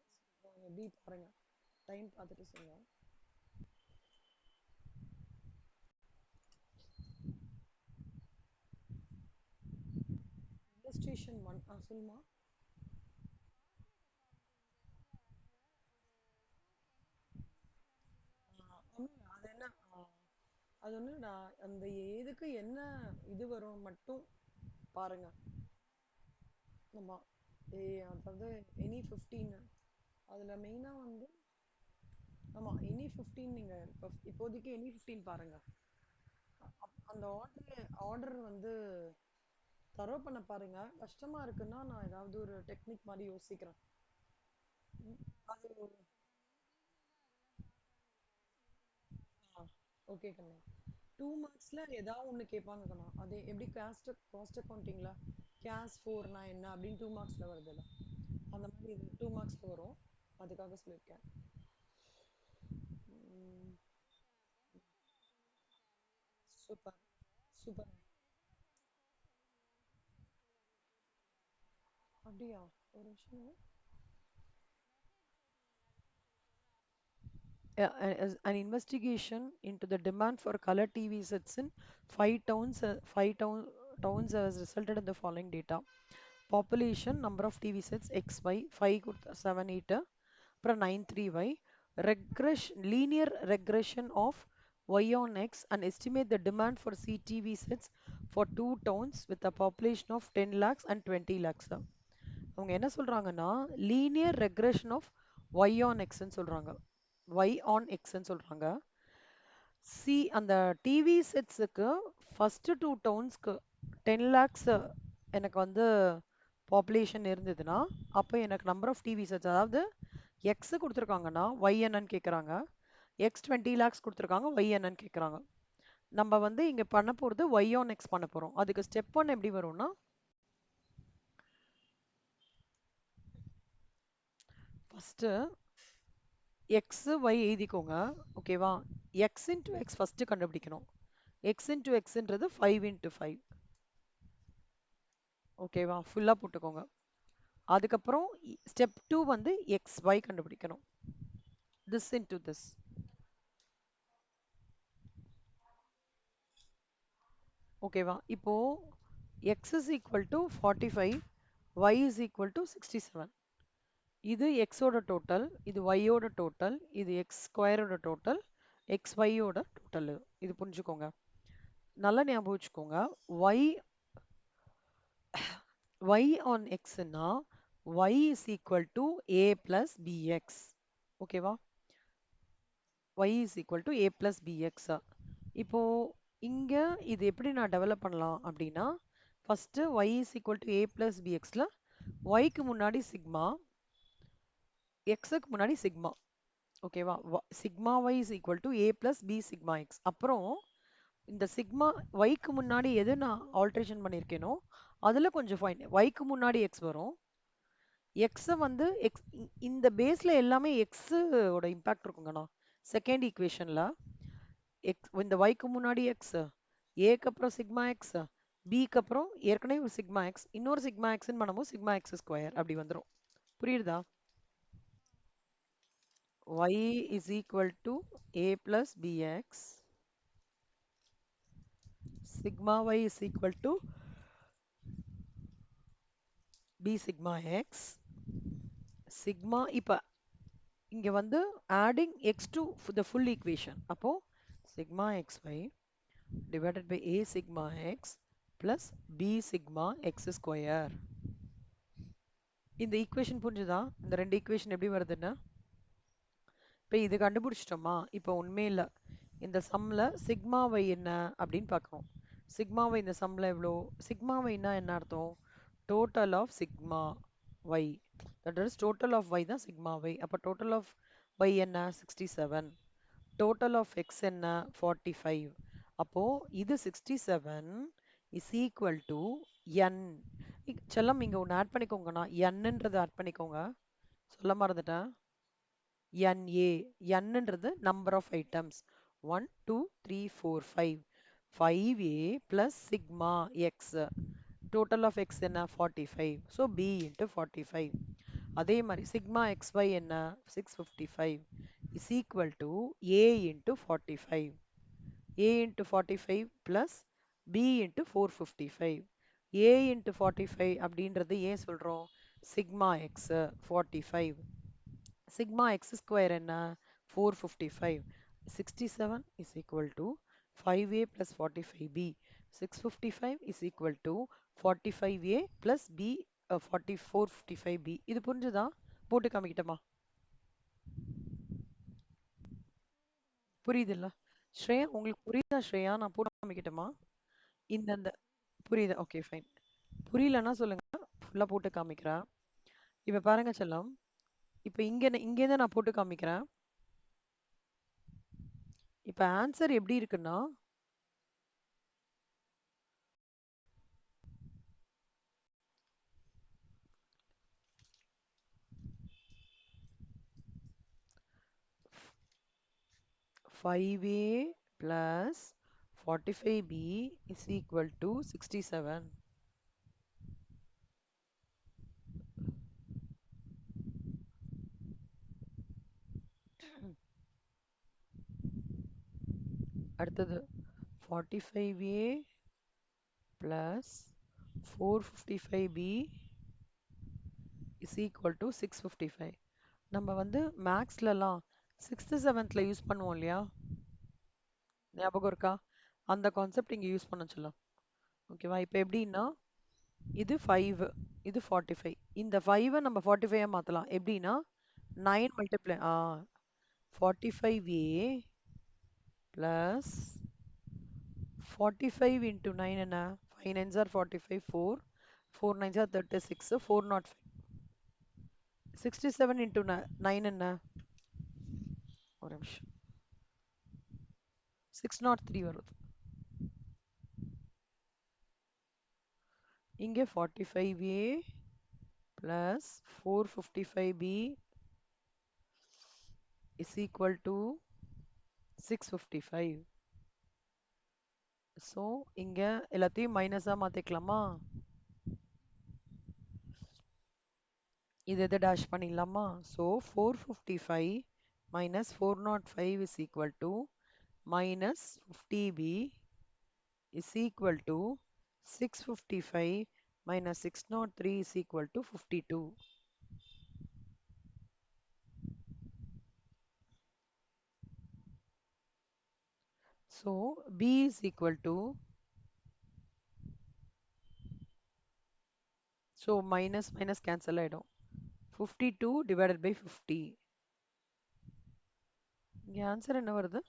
பார்த்துட்டு எப்படி பாருங்க. டைம் பார்த்துட்டு சொல்லுங்க. illustration 1 சொல்லுமா. அது என்ன அது ஒன்று நான் அந்த எதுக்கு என்ன இது வரும் மட்டும் பாருங்க. ஆமா. அதாவது எனி 15 அதில் மெயினாக வந்து ஆமாம் எனி 15 நீங்கள் இப்போதைக்கு எனி 15 பாருங்க. அந்த ஆர்டர் வந்து தரோ பண்ண பாருங்க. கஷ்டமா இருக்குன்னா நான் ஏதாவது ஒரு டெக்னிக் மாதிரி யோசிக்கிறேன். அது ஓகே கண்ணா. 2 மார்க்ஸ்ல ஏதாவது ஒன்று கேட்பாங்க கண்ணா. அது எப்படி காஸ்ட் அக்கௌண்டிங்ல கேஸ் ஃபோர்னா என்ன அப்படின்னு 2 மார்க்ஸ்ல வருதுல்ல. அந்த மாதிரி இது 2 மார்க்ஸ்ல வரும். அதுக்காக சொல்லியிருக்கேன். Super super. அப்படியா? ஒரு நிமிஷம். As an investigation into the demand for color TV sets in five towns has resulted in the following data. Population, number of TV sets, XY, 5 கொடுத்த 7 8 அப்புறம் 9 3Y. Linear regression of Y on X and estimate the demand for CTV sets for two towns with a population of 10 lakhs and 20 lakhs. அவங்க என்ன சொல்றாங்கன்னா linear regression of Y on எக்ஸ்ன்னு சொல்றாங்க. Y on எக்ஸ்ன்னு சொல்றாங்க. அந்த TV செட்ஸுக்கு first two டவுன்ஸ்க்கு 10 lakhs எனக்கு வந்து பாப்புலேஷன் இருந்ததுன்னா அப்போ எனக்கு நம்பர் ஆஃப் டிவி செட்ஸ் அதாவது எக்ஸ் கொடுத்துருக்காங்கன்னா ஒய் என்னன்னு கேட்குறாங்க. எக்ஸ் 20 lakhs கொடுத்துருக்காங்க, ஒய் என்னன்னு கேட்குறாங்க. நம்ம வந்து இங்கே பண்ண போகிறது ஒய் ஆன் எக்ஸ் பண்ண போகிறோம். அதுக்கு ஸ்டெப் ஒன் எப்படி வரும்னா ஃபஸ்ட்டு எக்ஸ் ஒய் எழுதிக்கோங்க. ஓகேவா? எக்ஸ் இன்ட்டு எக்ஸ் ஃபஸ்ட்டு கண்டுபிடிக்கணும். எக்ஸ் இன்ட்டு எக்ஸ்ன்றது 5 இன்ட்டு 5. ஓகேவா? ஃபுல்லாக போட்டுக்கோங்க. அதுக்கப்புறம் ஸ்டெப் டூ வந்து எக்ஸ் ஒய் கண்டுபிடிக்கணும். This into this. ஓகேவா? இப்போ X is equal to 45, Y is equal to 67. இது எக்ஸோட டோட்டல், இது ஒய்யோட டோட்டல், இது எக்ஸ் ஸ்கொயரோட டோட்டல், எக்ஸ் ஒய்யோட டோட்டல். இது புரிஞ்சுக்கோங்க. நல்லா ஞாபகம் வச்சுக்கோங்க. ஒய் y on x னா y is equal to a plus bx. ஓகேவா? y is equal to a plus bx. இப்போ இங்க இது எப்படி நான் டெவலப் பண்ணலாம் அப்படின்னா first y is equal to a plus bxல y க்கு முன்னாடி சிக்மா, xக்கு முன்னாடி சிக்மா. ஓகேவா? Sigma y is equal to a plus b sigma x. அப்புறம் இந்த சிக்மா yக்கு முன்னாடி எது நான் ஆல்ட்ரேஷன் பண்ணியிருக்கேனோ அதுல கொஞ்சம் ஃபைன். yக்கு முன்னாடி x வரும். எக்ஸை வந்து இந்த பேஸ்ல எல்லாமே எக்ஸ் ஓட இம்பாக்ட் இருக்குங்கண்ணா. செகண்ட் ஈக்குவேஷன்ல இந்த ஒய்க்கு முன்னாடி எக்ஸ், ஏக்கு அப்புறம் சிக்மா எக்ஸ், பிக்கு அப்புறம் ஏற்கனவே ஒரு சிக்மா எக்ஸ், இன்னொரு சிக்மா எக்ஸ்ன்னு பண்ணும்போது சிக்மா எக்ஸ் ஸ்கொயர் அப்படி வந்துடும். புரியுதா? y is equal to a plus bx, sigma y is equal to b sigma x, sigma இப்ப இங்க வந்து adding x to the full equation. அப்போ sigma xy divided by a sigma x plus b sigma x square. இந்த equation புரிஞ்சுதா? இந்த ரெண்டு equation எப்படி வருதுன்னு இப்போ இது கண்டுபிடிச்சிட்டோமா? இப்போ உண்மையே இல்லை. இந்த சம்ல சிக்மா வை என்ன அப்படின்னு பார்க்கணும். சிக்மா வை இந்த சம்ல எவ்வளோ? சிக்மா வைனா என்ன அர்த்தம்? Total of sigma Y. That is total of Y தான் சிக்மா வை. அப்போ டோட்டல் ஆஃப் வை என்ன? 67. டோட்டல் ஆஃப் எக்ஸ் என்ன? 45. அப்போ இது 67 இஸ் ஈக்குவல் டு என். செல்லம் இங்க ஒன்று ஆட் பண்ணிக்கோங்கண்ணா. என்னன்றதை ஆட் பண்ணிக்கோங்க. சொல்ல மறந்துட்டேன். NA. என்னன்றது number of items. 1 2 3 4 5. 5A plus sigma x. Total of x என்ன? 45. So B into 45. அதே மாதிரி சிக்மா xy என்ன 655 is equal to a into 45. A into 45 plus B into 455. A into 45 அப்படின்றது ஏன் சொல்றோம் sigma x 45. Sigma x square என்ன 455. 67 is equal to 5a plus 45b. 655 is equal to 45a plus b 455b. இது புரிஞ்சுதா? போட்டு காமிக்கிட்டமா? புரியுதுல்ல? ஸ்ரேயா உங்களுக்கு புரியுதா ஸ்ரேயா? நான் போட்டு காமிக்கட்டுமா? இந்த புரியுதா? Okay fine. புரியலன்னா சொல்லுங்க. ஃபுல்லா போட்டு காமிக்கிறேன். இப்ப பாருங்க செல்லம். இப்ப இங்கேருந்து நான் போட்டு காமிக்கிறேன். இப்ப ஆன்சர் எப்படி இருக்குன்னா 5a plus 45b is equal to 67. அடுத்தது 45a plus 455b is equal to 655. நம்ம வந்து மேக்ஸ்லலாம் 6th 7th யூஸ் பண்ணுவோம் இல்லையா? ஞாபகம் இருக்கா? அந்த கான்செப்ட் இங்க யூஸ் பண்ண சொல்லலாம். ஓகேவா? இப்போ எப்படின்னா இது 5 இது 45. இந்த 5 நம்ம 45 மாத்தலாம். எப்படின்னா 9 multiply 45a plus 45 into 9 என்ன 5 9s are 45 4 4 9s are 36 405 67 into 9 என்ன ஒரு நிமிஷம் 603 வருது இங்க 45a plus 455b is equal to 655. So இங்க எல்லாத்தையும் மைனஸா மாத்திக்கலாமா? இது டேஷ் பண்ணிடலாமா? So 455 minus 405 is equal to minus 50b is equal to 655 minus 603 is equal to 52. So b is equal to, so minus minus cancel ஆயிடும் 52 divided by 50. இங்க answer என்ன வருது?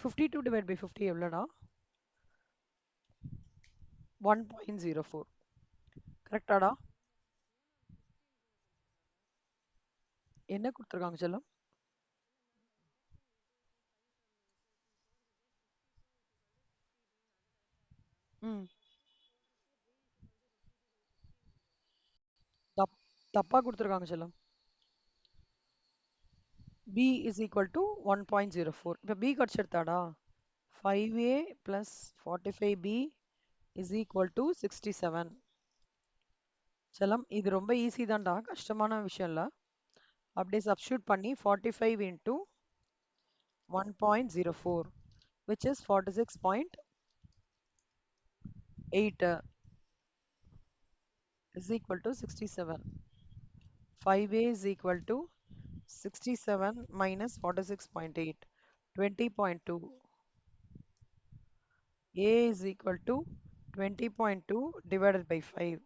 Fifty two divide by 50 எவ்வளோடா? 1.04. கரெக்டாடா? என்ன கொடுத்துருக்காங்க செல்லம்? ம் தப்பா கொடுத்துருக்காங்க செல்லம். b is equal to 1.04. இப்போ b கடிச்சிருத்தாடா 5a plus 45b is equal to 67. செல்லம் இது ரொம்ப ஈஸி தான்டா, கஷ்டமான விஷயம் இல்லை. அப்படியே சப்ஸ்டியூட் பண்ணி 45 into 1.04 which is 46.8 is equal to 67. 5a is equal to 67 minus 46.8, 20.2. A is equal to 20.2 divided by 5.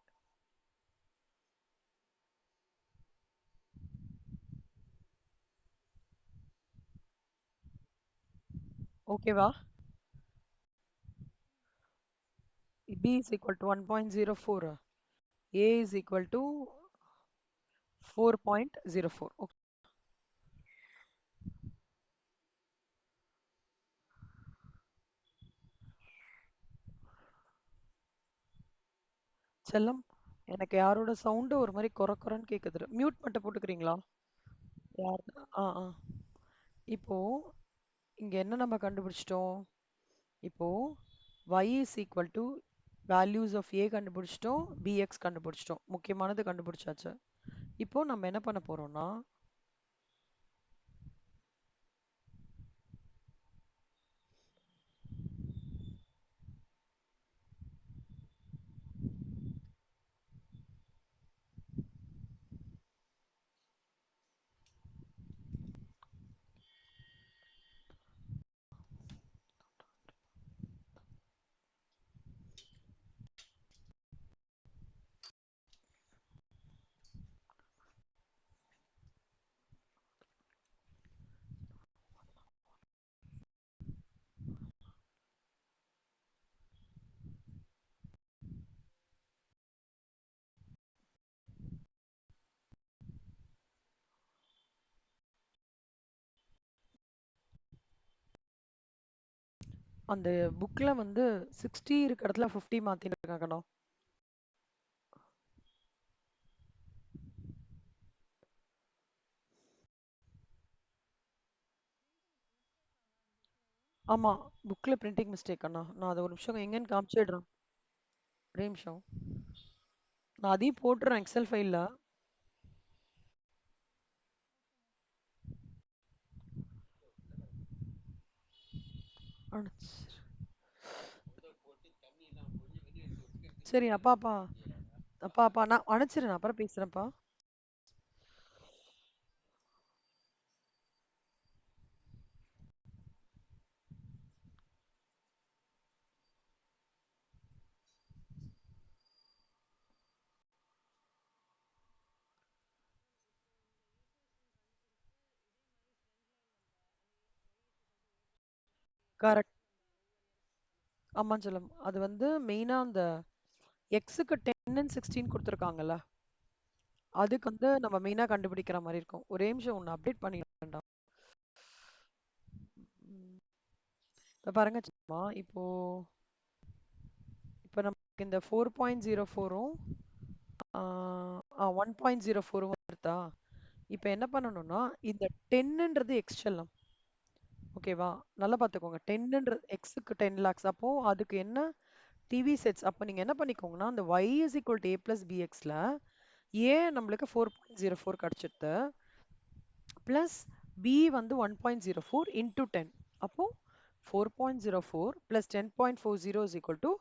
ஓகேவா? b is equal to 1.04. A is equal to 4.04. Okay. செல்லம், எனக்கு யாரோட சவுண்டு ஒரு மாதிரி குறக்குறன்னு கேக்குது. மியூட் மட்டும் போட்டுக்கிறீங்களா? யார்? ஆ ஆ இப்போ இங்க என்ன நம்ம கண்டுபிடிச்சிட்டோம்? இப்போ y is equal to values of a கண்டுபிடிச்சிட்டோம், bx கண்டுபிடிச்சிட்டோம். முக்கியமானது கண்டுபிடிச்சாச்சு. இப்போ நம்ம என்ன பண்ண போறோம்னா அந்த புக்ல வந்து 60 இருக்க இடத்துல 50 மாத்திருக்காங்கண்ணா. ஆமா, புக்ல பிரிண்டிங் மிஸ்டேக் அண்ணா. நான் அதை ஒரு நிமிஷம் எங்கன்னு காமிச்சிடுறேன். ஒரே நிமிஷம். நான் அதையும் போட்டுறேன் எக்ஸல் ஃபைல்ல. சரி அப்பா அப்பா அப்பா அப்பா நான் அனுப்பிச்சிடுறேன், அப்புறம் பேசுறேன்ப்பா. கரெக்ட். ஆமா செல்லம், அது வந்து மெயினா அந்த எக்ஸுக்கு 10 and 16 கொடுத்துருக்காங்கல்ல, அதுக்கு வந்து நம்ம மெயினா கண்டுபிடிக்கிற மாதிரி இருக்கும். ஒரே நிமிஷம் ஒன்று அப்டேட் பண்ணிடலாம். இப்போ பாருங்க சின்னம்மா, இப்போ இப்போ நமக்கு இந்த 4.04ம் 1.04 வருதா? இப்போ என்ன பண்ணணும்னா இந்த 10ன்றது எக்ஸ் செல்லம். ஓகேவா? நல்லா பார்த்துக்கோங்க. 10ன்றது எக்ஸுக்கு 10 lakhs. அப்போ அதுக்கு என்ன டிவி செட்ஸ்? அப்போ நீங்க என்ன பண்ணிக்கோங்கன்னா அந்த y is equal to a plus bxல a நம்மளுக்கு 4.04 கிடைச்சிடுது, பிளஸ் b வந்து 1.04 into 10. அப்போ 4.04 plus 10.40 is equal to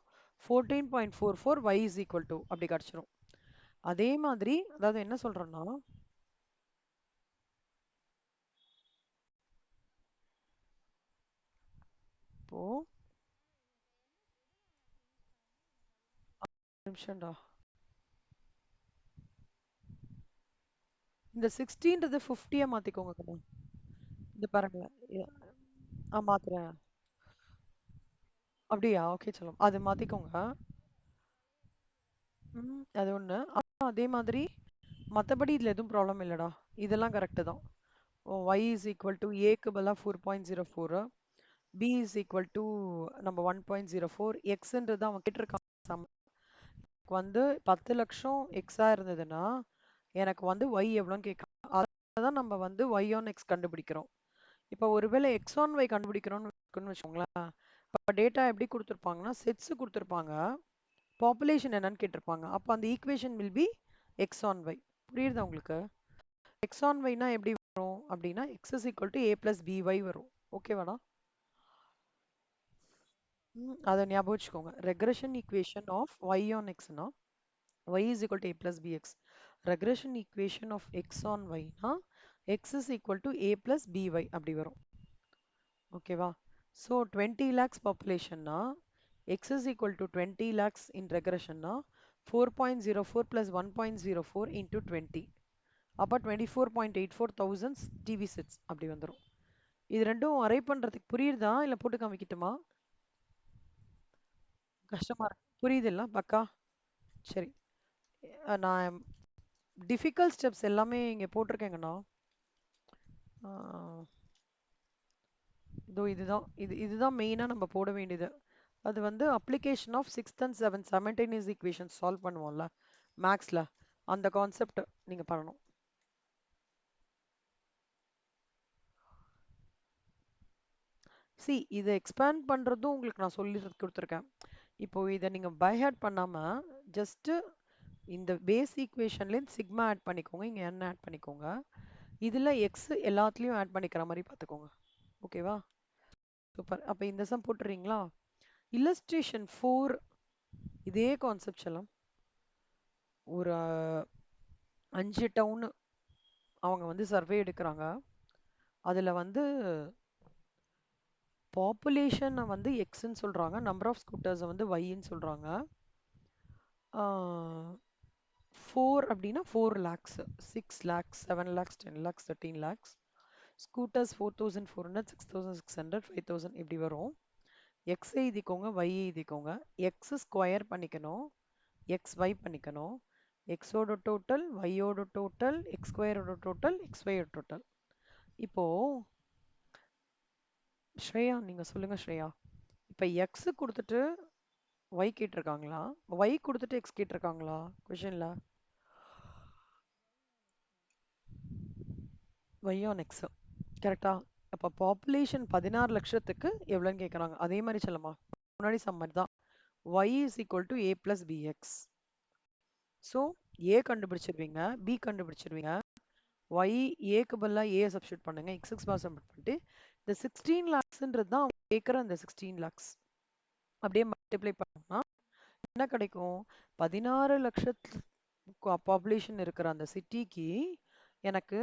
14.44 y is equal to அப்படி கிடைச்சிரும். அதே மாதிரி அதாவது என்ன சொல்றோம்னா இப்போ நிமிஷம்டா, இந்த 60ன்றது 50யா மாத்திக்கோங்க கண்ணா. இது பாருங்க. இ- மாத்துறேன். அப்படியா? ஓகே சொல்லும், அது மாத்திக்கோங்க. அது ஒண்ணு. அதே மாதிரி மத்தபடி இதுல எதுவும் ப்ராப்ளம் இல்லடா. இதெல்லாம் கரெக்ட் தான். y is equal to aக்கு பதிலா 4.04, b is equal to நம்ம 1.04, xன்றது அவன் கேட்டிருக்கான். எனக்கு வந்து 10 லட்சம் எக்ஸா இருந்ததுன்னா எனக்கு வந்து y எவ்வளோன்னு கேட்கலாம். அதான் நம்ம வந்து y on x கண்டுபிடிக்கிறோம். இப்போ ஒருவேளை x on y கண்டுபிடிக்கிறோம்னு வச்சுக்கோங்களேன். அப்போ டேட்டா எப்படி கொடுத்துருப்பாங்கன்னா செட்ஸ் கொடுத்துருப்பாங்க, பாப்புலேஷன் என்னன்னு கேட்டிருப்பாங்க. அப்போ அந்த equation will be X on Y. புரியுதா உங்களுக்கு? எக்ஸ் ஆன் ஒய்னா எப்படி வரும் அப்படின்னா X is equal to A plus B Y வரும். ஓகேவாடா? அதை ஞாபகம் வச்சுக்கோங்க. Regression equation of Y on எக்ஸ்னா y is equal to a plus bx. Regression equation of x on y னா x is equal to a plus by அப்படி வரும். ஓகேவா? So 20 lakhs பாப்புலேஷன்னா x is equal to 20 lakhs in regression னா 4.04 plus 1.04 into 20. அப்போ 24.84 thousands TV sets அப்படி வந்துடும். இது ரெண்டும் அரை பண்றதுக்கு புரியுதா இல்ல போட்டு காமிக்கட்டுமா? கஷ்டமா இருக்கு. புரியுதுல்ல பக்கா? சரி. நான் டிஃபிகல்ட் ஸ்டெப்ஸ் எல்லாமே இங்க போட்டிருக்கேங்கண்ணா. இதோ இதுதான், இதுதான் மெயினா நம்ம போட வேண்டியது. அது வந்து application of 6th and 7th simultaneous equation solve பண்ணுவோம்ல மேக்ஸ்ல, அந்த கான்செப்ட் நீங்க பண்ணணும். சி இதை எக்ஸ்பேண்ட் பண்ணுறதும் உங்களுக்கு நான் சொல்லி கொடுத்துருக்கேன். இப்போ இதை நீங்கள் பை ஹேட் பண்ணாமல் ஜஸ்ட்டு இந்த பேஸ் ஈக்குவேஷன்லேருந்து சிக்மா ஆட் பண்ணிக்கோங்க, இங்கே n ஆட் பண்ணிக்கோங்க. இதில் எக்ஸ் எல்லாத்துலேயும் ஆட் பண்ணிக்கிற மாதிரி பார்த்துக்கோங்க. ஓகேவா? சூப்பர். அப்போ இந்த சம் போட்டுறீங்களா? இல்லஸ்ட்ரேஷன் 4 இதே கான்செப்ட் எல்லாம் ஒரு 5 டவுன் அவங்க வந்து சர்வே எடுக்கிறாங்க. அதில் வந்து பாப்புலேஷனை வந்து எக்ஸ்ன்னு சொல்கிறாங்க, நம்பர் ஆஃப் ஸ்கூட்டர்ஸை வந்து ஒய்ன்னு சொல்கிறாங்க. 4 அப்படின்னா 4 லேக்ஸ், 6 லேக்ஸ், 7 லேக்ஸ், 10 லேக்ஸ், 13 லேக்ஸ். ஸ்கூட்டர்ஸ் 4400, 6600, 5000 இப்படி வரும். எக்ஸ் எழுதிக்கோங்க, ஒய் எழுதிக்கோங்க. எக்ஸ் ஸ்கொயர் பண்ணிக்கணும், எக்ஸ் ஒய் பண்ணிக்கணும். எக்ஸோட டோட்டல், ஒய்யோட டோட்டல், எக்ஸ் ஸ்கொயரோட டோட்டல், எக்ஸ் ஒய்யோட டோட்டல். இப்போ ஸ்ரேயா நீங்க சொல்லுங்க ஸ்ரேயா. இப்போ எக்ஸ் கொடுத்துட்டு ஒய் கேட்டிருக்காங்களா, ஒய் கொடுத்துட்டு எக்ஸ் கேட்டிருக்காங்களா கொஷின்ல? ஒய் ஆன் எக்ஸ் கரெக்டா? அப்போ பாப்புலேஷன் 16 லட்சத்துக்கு எவ்வளோன்னு கேட்குறாங்க. அதே மாதிரி சொல்லமா, முன்னாடி சம்மர் தான். Y is equal to A plus B X. So A கண்டுபிடிச்சிருவீங்க, பி கண்டுபிடிச்சிருவீங்க. ஒய் ஏக்கு பதிலாக ஏ சப்ஸ்டியூட் பண்ணுங்க, எக்ஸுக்கு சப்ஸ்டியூட் பண்ணிட்டு இந்த 16 லேக்ஸ்ன்றது தான் அவங்க கேட்குற அந்த 16 லேக்ஸ் அப்படியே மல்டிப்ளை பண்ணோம்னா என்ன கிடைக்கும்? 16 லட்சத்து பாப்புலேஷன் இருக்கிற அந்த சிட்டிக்கு எனக்கு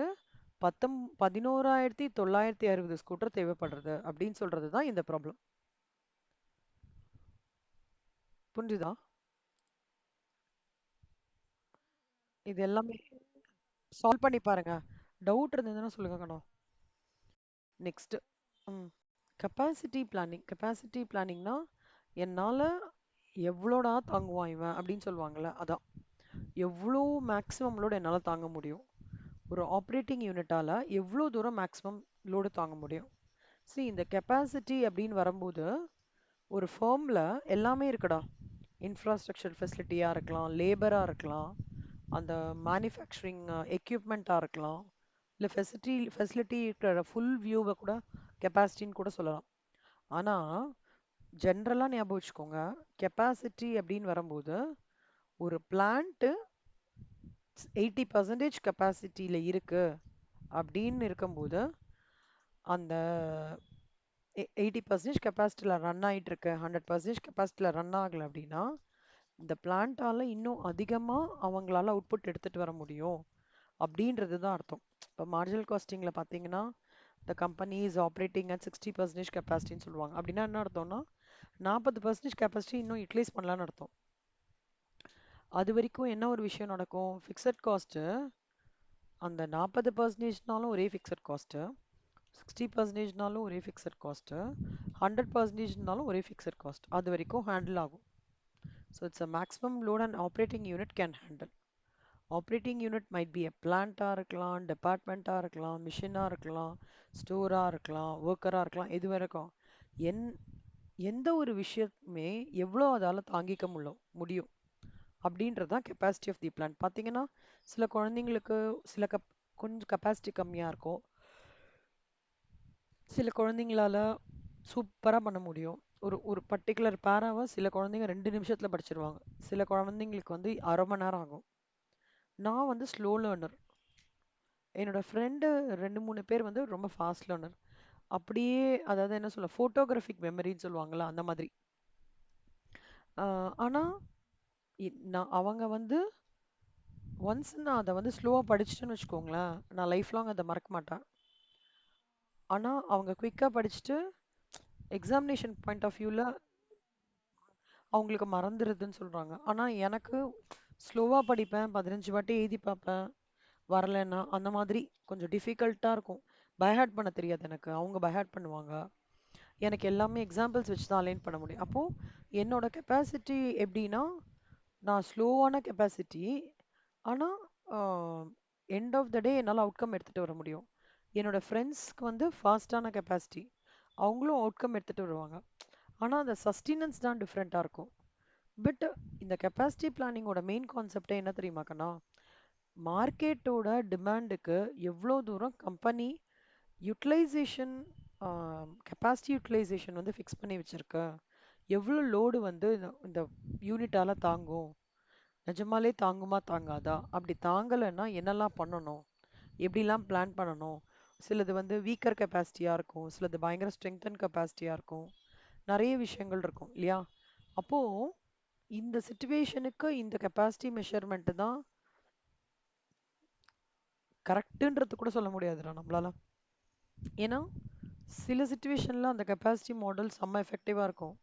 11,960 ஸ்கூட்டர் தேவைப்படுறது அப்படின்னு சொல்றது தான் இந்த ப்ராப்ளம். புரிஞ்சுதா? இது எல்லாமே சால்வ் பண்ணி பாருங்க. டவுட் இருந்ததுன்னா சொல்லுங்க கண்ணா. Next capacity planning. கெப்பாசிட்டி பிளானிங்னா என்னால் எவ்வளோடா தாங்குவான் இவன் அப்படின்னு சொல்லுவாங்கள்ல, அதான். எவ்வளோ மேக்ஸிமம் லோடு என்னால் தாங்க முடியும், ஒரு ஆப்ரேட்டிங் யூனிட்டால் எவ்வளோ தூரம் மேக்ஸிமம் லோடு தாங்க முடியும். சி இந்த கெப்பாசிட்டி அப்படின்னு வரும்போது ஒரு ஃபேர்மில் எல்லாமே இருக்குடா. இன்ஃப்ராஸ்ட்ரக்சர் ஃபெசிலிட்டியாக இருக்கலாம், லேபராக இருக்கலாம், அந்த மேனுஃபேக்சரிங் எக்யூப்மெண்ட்டாக இருக்கலாம், இல்லை ஃபெசிலிட்டி இருக்கிற ஃபுல் வியூவை கூட கெப்பாசிட்டின்னு கூட சொல்லலாம். ஆனால் ஜென்ரலாக ஞாபகம் வச்சுக்கோங்க, கெப்பாசிட்டி அப்படின்னு வரும்போது ஒரு பிளான்ட்டு 80% கெப்பாசிட்டியில் இருக்கு அப்படின்னு இருக்கும்போது அந்த 80% கெப்பாசிட்டியில் ரன் ஆகிட்டு இருக்கு, 100% கெப்பாசிட்டியில் ரன் ஆகலை அப்படின்னா இந்த பிளான்ட்டால் இன்னும் அதிகமாக அவங்களால அவுட்புட் எடுத்துகிட்டு வர முடியும் அப்படின்றது தான் அர்த்தம். இப்போ மார்ஜினல் காஸ்டிங்கில் பார்த்தீங்கன்னா the company is operating at 60% கெப்பாசிட்டின்னு சொல்லுவாங்க. அப்படின்னா என்ன அர்த்தம்னா 40% கெப்பாசிட்டி இன்னும் யூட்டிலைஸ் பண்ணலான்னு அர்த்தம். அது வரைக்கும் என்ன ஒரு விஷயம் நடக்கும், ஃபிக்ஸட் காஸ்ட்டு அந்த 40%னாலும் ஒரே ஃபிக்ஸட் காஸ்ட்டு, 60%னாலும் ஒரே ஃபிக்ஸட் காஸ்ட்டு, 100%னாலும் ஒரே ஃபிக்ஸட் காஸ்ட். அது வரைக்கும் ஹேண்டில் ஆகும். So it's a maximum load and operating unit can handle. Operating unit might be a பிளான்ட்டாக இருக்கலாம், டிபார்ட்மெண்ட்டாக இருக்கலாம், மிஷினாக இருக்கலாம், ஸ்டோராக இருக்கலாம், ஒர்க்கராக இருக்கலாம், இது வரைக்கும் என் எந்த ஒரு விஷயத்துமே எவ்வளோ அதால் தாங்கிக்க முடியும் அப்படின்றது தான் கெப்பாசிட்டி ஆஃப் தி பிளான்ட். பார்த்தீங்கன்னா சில குழந்தைங்களுக்கு சில கொஞ்சம் கெப்பாசிட்டி கம்மியாக இருக்கும், சில குழந்தைங்களால சூப்பராக பண்ண முடியும். ஒரு ஒரு பர்டிகுலர் பேராவை சில குழந்தைங்க 2 நிமிஷத்தில் படிச்சிருவாங்க, சில குழந்தைங்களுக்கு வந்து அரை மணி நேரம் ஆகும். நான் வந்து ஸ்லோ லேர்னர், என்னோட ஃப்ரெண்டு 2 3 பேர் வந்து ரொம்ப ஃபாஸ்ட் லேர்னர். அப்படியே அதாவது என்ன சொல்ல, ஃபோட்டோகிராஃபிக் மெமரின்னு சொல்லுவாங்கள்ல அந்த மாதிரி. ஆனால் நான் அவங்க வந்து ஒன்ஸ் நான் அதை வந்து ஸ்லோவாக படிச்சுட்டேன்னு வச்சுக்கோங்களேன், நான் லைஃப் லாங் அதை மறக்க மாட்டேன். ஆனால் அவங்க குயிக்காக படிச்சுட்டு எக்ஸாமினேஷன் பாயிண்ட் ஆஃப் வியூவில் அவங்களுக்கு மறந்துடுதுன்னு சொல்கிறாங்க. ஆனால் எனக்கு ஸ்லோவாக படிப்பேன், 15 வாட்டி எழுதி பார்ப்பேன், வரலைன்னா அந்த மாதிரி கொஞ்சம் டிஃபிகல்ட்டாக இருக்கும். பைஹார்ட் பண்ண தெரியாது எனக்கு, அவங்க பைஹார்ட் பண்ணுவாங்க. எனக்கு எல்லாமே எக்ஸாம்பிள்ஸ் வச்சு தான் அலைன் பண்ண முடியும். அப்போது என்னோட கெப்பாசிட்டி எப்படின்னா, நான் ஸ்லோவான கெப்பாசிட்டி, ஆனால் எண்ட் ஆஃப் த டே என்னால் அவுட்கம் எடுத்துகிட்டு வர முடியும். என்னோட ஃப்ரெண்ட்ஸ்க்கு வந்து ஃபாஸ்டான கெப்பாசிட்டி, அவங்களும் அவுட்கம் எடுத்துகிட்டு வருவாங்க. ஆனால் அந்த சஸ்டினன்ஸ் தான் டிஃப்ரெண்ட்டாக இருக்கும். பட் இந்த கெப்பாசிட்டி பிளானிங்கோட மெயின் கான்செப்டே என்ன தெரியுமாக்கண்ணா, மார்க்கெட்டோட டிமாண்டுக்கு எவ்வளோ தூரம் கம்பெனி யூட்டிலைசேஷன் கெப்பாசிட்டி யூட்டிலைசேஷன் வந்து ஃபிக்ஸ் பண்ணி வச்சிருக்க, எவ்வளோ லோடு வந்து இந்த யூனிட்டால தாங்கும், நிஜமாலே தாங்குமா தாங்காதா, அப்படி தாங்கலைன்னா என்னெல்லாம் பண்ணணும், எப்படிலாம் பிளான் பண்ணணும். சிலது வந்து வீக்கர் கெப்பாசிட்டியாக இருக்கும், சிலது பயங்கர ஸ்ட்ரெங்தன் கெப்பாசிட்டியாக இருக்கும், நிறைய விஷயங்கள் இருக்கும் இல்லையா. அப்போ இந்த சுச்சுவேஷனுக்கு இந்த கெப்பாசிட்டி மெஷர்மெண்ட் தான் கரெக்டுன்றது கூட சொல்ல முடியாதுடா நம்மளால. ஏன்னா சில சுச்சுவேஷன்ல அந்த கெப்பாசிட்டி மாடல் செம்ம எஃபெக்டிவாக இருக்கும்,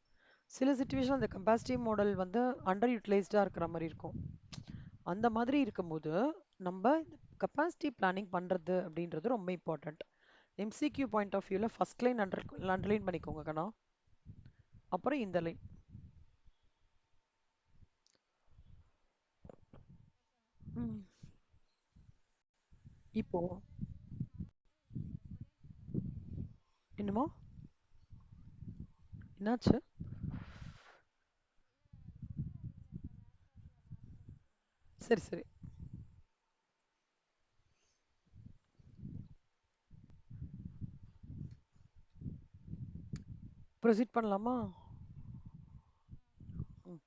சில சுச்சுவேஷன் அந்த கெப்பாசிட்டி மாடல் வந்து அண்டர் யூட்டிலைஸ்டாக இருக்கிற மாதிரி இருக்கும். அந்த மாதிரி இருக்கும்போது நம்ம கெப்பாசிட்டி பிளானிங் பண்ணுறது அப்படின்றது ரொம்ப இம்பார்ட்டண்ட். எம்சிக்யூ பாயிண்ட் ஆஃப் வியூவில் ஃபர்ஸ்ட் லைன் அண்டர்லைன் பண்ணிக்கோங்க கண்ணா. அப்புறம் இந்த லைன். இப்போ என்னமோ என்னாச்சு? சரி சரி, ப்ரொசீட் பண்ணலாமா? ம்.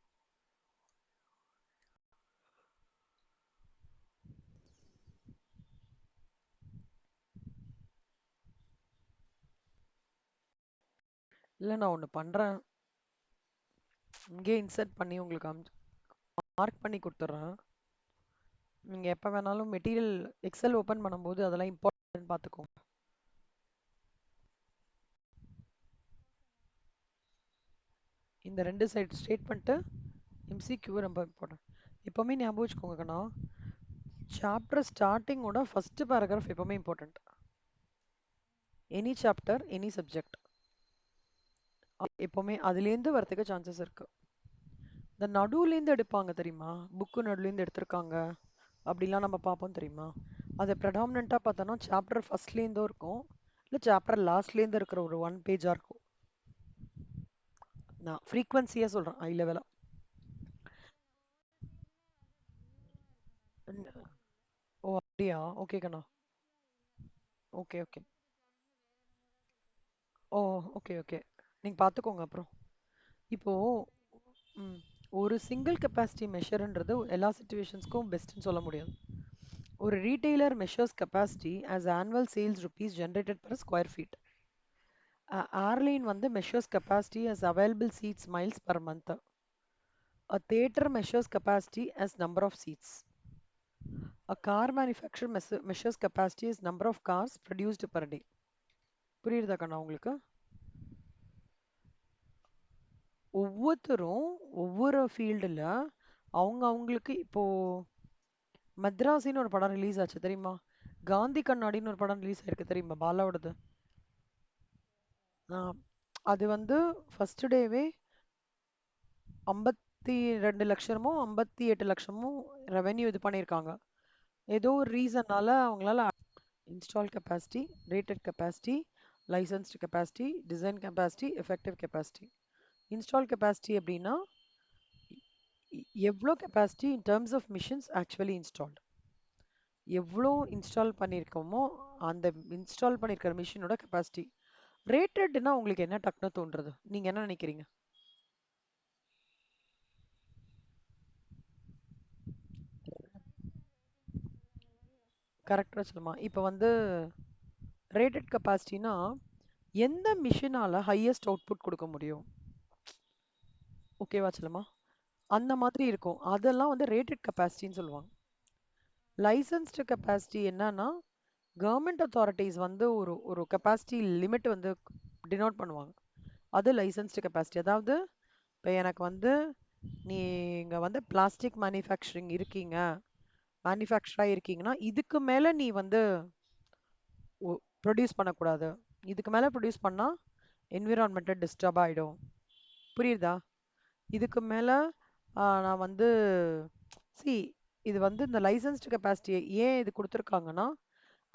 இல்லை நான் ஒன்று பண்ணுறேன், இங்கே இன்சர்ட் பண்ணி உங்களுக்கு மார்க் பண்ணி கொடுத்துட்றேன். நீங்கள் எப்போ வேணாலும் மெட்டீரியல் எக்ஸல் ஓப்பன் பண்ணும்போது அதெல்லாம் இம்பார்ட்டன்ட் பார்த்துக்கோங்க. இந்த ரெண்டு சைடு ஸ்டேட்மெண்ட்டு எம்சிக்யூ ரொம்ப இம்பார்ட்டன்ட். எப்போவுமே ஞாபகம் வச்சுக்கோங்க கண்ணா, சாப்டர் ஸ்டார்டிங்கோட ஃபர்ஸ்ட் பேராகிராஃப் எப்போவுமே important. Any chapter any subject எப்போவுமே அதுலேருந்து வரதுக்கு சான்சஸ் இருக்கு. இந்த நடுவுலேருந்து எடுப்பாங்க தெரியுமா, புக்கு நடுவுலேருந்து எடுத்திருக்காங்க அப்படிலாம் நம்ம பார்ப்போம் தெரியுமா. அதை ப்ரெடாமினண்ட்டாக பார்த்தோன்னா சாப்டர் ஃபர்ஸ்ட்லேருந்தும் இருக்கும், இல்லை சாப்டர் லாஸ்ட்லேருந்து இருக்கிற ஒரு ஒன் பேஜாக இருக்கும். நான் ஃப்ரீக்வன்சியாக சொல்கிறேன், ஹை லெவலாக. ஓ அப்படியா, ஓகே கண்ணா. Okay okay. Oh okay okay, நீங்கள் பார்த்துக்கோங்க அப்புறம். இப்போ ம், ஒரு சிங்கிள் கெப்பாசிட்டி மெஷர்ன்றது எல்லா சுச்சுவேஷன்ஸ்க்கும் பெஸ்ட்னு சொல்ல முடியாது. ஒரு retailer measures capacity as annual sales rupees generated per square feet. Airline வந்து measures capacity as available seats miles per month. A theater measures capacity as number of seats. A car manufacturer measures capacity as number of cars produced per day. புரியுதா கண்ணா உங்களுக்கு? ஒவ்வொருத்தரும் ஒவ்வொரு ஃபீல்டில் அவங்க அவங்களுக்கு இப்போ மத்ராசின்னு ஒரு படம் ரிலீஸ் ஆச்சு தெரியுமா, காந்தி கண்ணாடின்னு ஒரு படம் ரிலீஸ் ஆயிருக்கு தெரியுமா, பாலாவோடது. ஆ, அது வந்து ஃபர்ஸ்ட் டேவே 52 லட்சமோ 58 லட்சமோ ரெவென்யூ இது பண்ணியிருக்காங்க. ஏதோ ஒரு ரீசன்னால அவங்களால install capacity, rated capacity, licensed capacity, design capacity, effective capacity. Install capacity அப்படின்னா எவ்வளோ capacity in terms of machines actually installed, எவ்வளோ இன்ஸ்டால் பண்ணியிருக்கோமோ அந்த இன்ஸ்டால் பண்ணியிருக்கிற மிஷினோட கெப்பாசிட்டி. ரேட்டட்னா உங்களுக்கு என்ன டக்குன்னு தோன்றுறது, நீங்கள் என்ன நினைக்கிறீங்க? கரெக்டாக சொல்லுமா. இப்போ வந்து ரேட்டட் கெப்பாசிட்டினா எந்த மிஷினால ஹையஸ்ட் அவுட்புட் கொடுக்க முடியும், ஓகேவா சொல்லுமா. அந்த மாதிரி இருக்கும், அதெல்லாம் வந்து ரேட்டட் கெப்பாசிட்டின்னு சொல்லுவாங்க. லைசன்ஸ்டு கெப்பாசிட்டி என்னன்னா கவர்மெண்ட் அத்தாரிட்டிஸ் வந்து ஒரு ஒரு கெப்பாசிட்டி லிமிட் வந்து டினோட் பண்ணுவாங்க, அது லைசன்ஸ்டு கெப்பாசிட்டி. அதாவது இப்போ எனக்கு வந்து நீங்கள் வந்து பிளாஸ்டிக் மேனுஃபேக்சரிங் இருக்கீங்க, மேனுஃபேக்சராக இருக்கீங்கன்னா இதுக்கு மேலே நீ வந்து ப்ரொடியூஸ் பண்ணக்கூடாது, இதுக்கு மேலே ப்ரொடியூஸ் பண்ணால் என்விரான்மெண்ட்டை டிஸ்டர்ப் ஆகிடும். புரியுதா? இதுக்கு மேலே நான் வந்து சி இது வந்து இந்த லைசன்ஸ்டு கெப்பாசிட்டியை ஏன் இது கொடுத்துருக்காங்கன்னா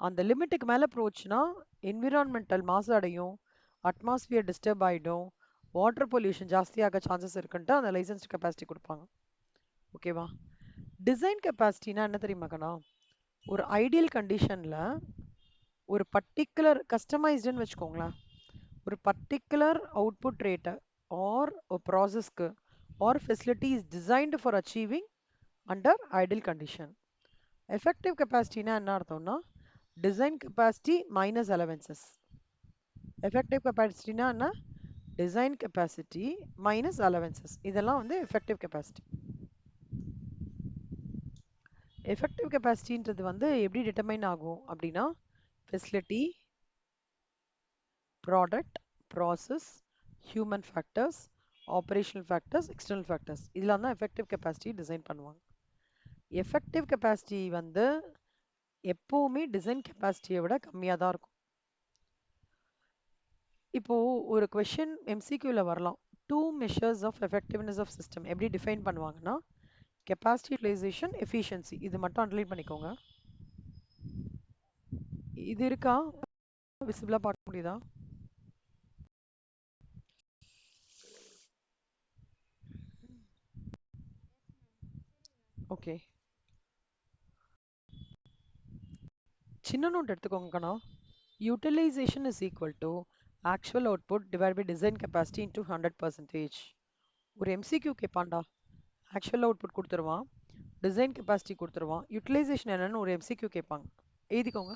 அந்த லிமிட்டுக்கு மேலே போச்சுன்னா என்விரான்மெண்டல் மாசு அடையும், அட்மாஸ்பியர் டிஸ்டர்ப் ஆகிடும், வாட்டர் பொல்யூஷன் ஜாஸ்தியாக சான்சஸ் இருக்குன்ட்டு அந்த லைசன்ஸ்டு கெப்பாசிட்டி கொடுப்பாங்க. ஓகேவா? டிசைன் கெப்பாசிட்டினா என்ன தெரியுமா கண்ணா, ஒரு ஐடியல் கண்டிஷனில் ஒரு பர்டிகுலர் கஸ்டமைஸ்டுன்னு வச்சுக்கோங்களேன், ஒரு பர்டிகுலர் அவுட்புட் ரேட்டை ஆர் ஒரு ப்ராசஸ்க்கு or facility is designed for achieving under ideal condition. Effective கெப்பாசிட்டினா என்ன அர்த்தம்னா design capacity minus allowances. Effective கெப்பாசிட்டினா என்ன? Design capacity minus allowances. இதெல்லாம் வந்து எஃபெக்டிவ் கெப்பாசிட்டி. எஃபெக்டிவ் கெப்பாசிட்டின்றது வந்து எப்படி டிட்டர்மைன் ஆகும் அப்படின்னா facility, product, process, human factors, operational factors, external factors, இதெல்லாம் தான் எஃபெக்டிவ் கெப்பாசிட்டி டிசைன் பண்ணுவாங்க. எஃபெக்டிவ் கெப்பாசிட்டி வந்து எப்போவுமே டிசைன் கெப்பாசிட்டியை விட கம்மியாக தான் இருக்கும். இப்போ ஒரு கொஷின் எம்சிக்யூவில் வரலாம். Two measures of effectiveness of system எப்படி டிஃபைன் பண்ணுவாங்கன்னா கெப்பாசிட்டி யூட்டிலைசேஷன், எஃபிஷியன்சி. இது மட்டும் அண்டர்லைன் பண்ணிக்கோங்க. இது இருக்கா? விசிபிளா பார்க்க முடியுதா? ஓகே, சின்ன நோட் எடுத்துக்கோங்க கண்ணா. Utilisation is equal to actual output divide by design capacity into 100%. ஒரு எம்சிக்யூ கேட்பான்டா. ஆக்சுவல் அவுட்புட் கொடுத்துருவான், டிசைன் கெப்பாசிட்டி கொடுத்துருவான், யூட்டிலைசேஷன் என்னன்னு ஒரு எம்சிக்யூ கேட்பாங்க. எழுதிக்கோங்க.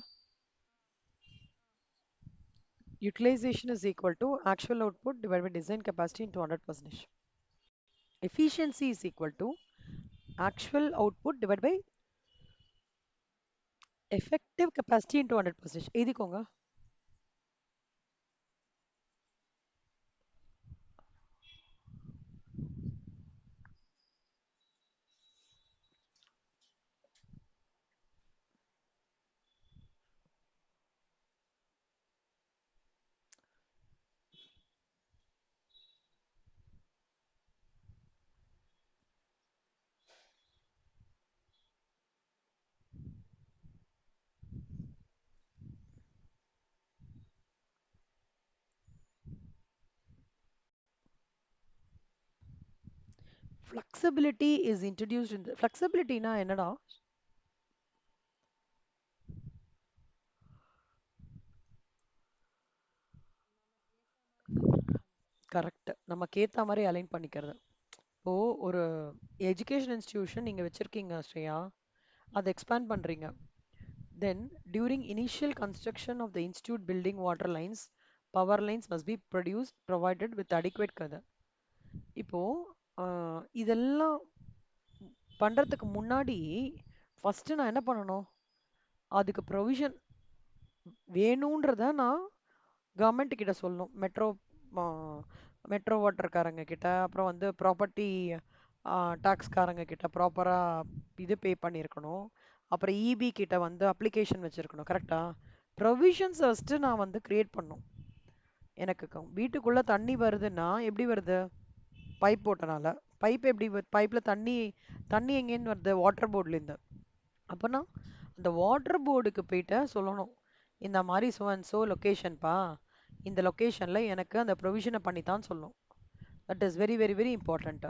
Utilization is equal to actual output divided by design capacity into 100%. Efficiency is equal to actual output divided by effective capacity into 100%. எழுதிக்கோங்க. Flexibility is introduced in the flexibility na என்னடா? Correct. நமக்கு ஏத்த மாதிரி align பண்ணிக்கிறது. இப்போ ஒரு education institution நீங்க வச்சிருக்கீங்க ஸ்ரேயா, அதை எக்ஸ்பேண்ட் பண்றீங்க. Then during initial construction of the institute building, water lines, power lines must be produced provided with adequate cover. இப்போ இதெல்லாம் பண்றதுக்கு முன்னாடி ஃபர்ஸ்ட் நான் என்ன பண்ணணும்? அதுக்கு ப்ரொவிஷன் வேணும்ன்றத நான் கவர்மெண்ட் கிட்ட சொல்லணும். மெட்ரோ வாட்டர்காரங்க கிட்ட, அப்புறம் வந்து ப்ராப்பர்ட்டி டாக்ஸ்காரங்க கிட்ட ப்ராப்பரா இது பே பண்ணியிருக்கணும். அப்புறம் இபி கிட்ட வந்து அப்ளிகேஷன் வச்சிருக்கணும். கரெக்டா? ப்ரொவிஷன்ஸ் ஃபர்ஸ்ட் நான் வந்து கிரியேட் பண்ணும். எனக்கு வீட்டுக்குள்ள தண்ணி வருதுன்னா எப்படி வருது? பைப் போட்டனால. பைப் எப்படி பைப்ல தண்ணி தண்ணி எங்கேருந்து வருது? வாட்டர் போர்ட்லேருந்து. அப்போனா அந்த வாட்டர் போர்டுக்கு போயிட்டு சொல்லணும், இந்த மாதிரி ஸோ அண்ட் ஸோ லொக்கேஷன்ப்பா, இந்த லொக்கேஷனில் எனக்கு அந்த ப்ரொவிஷனை பண்ணித்தான் சொல்லணும். That is very very very important.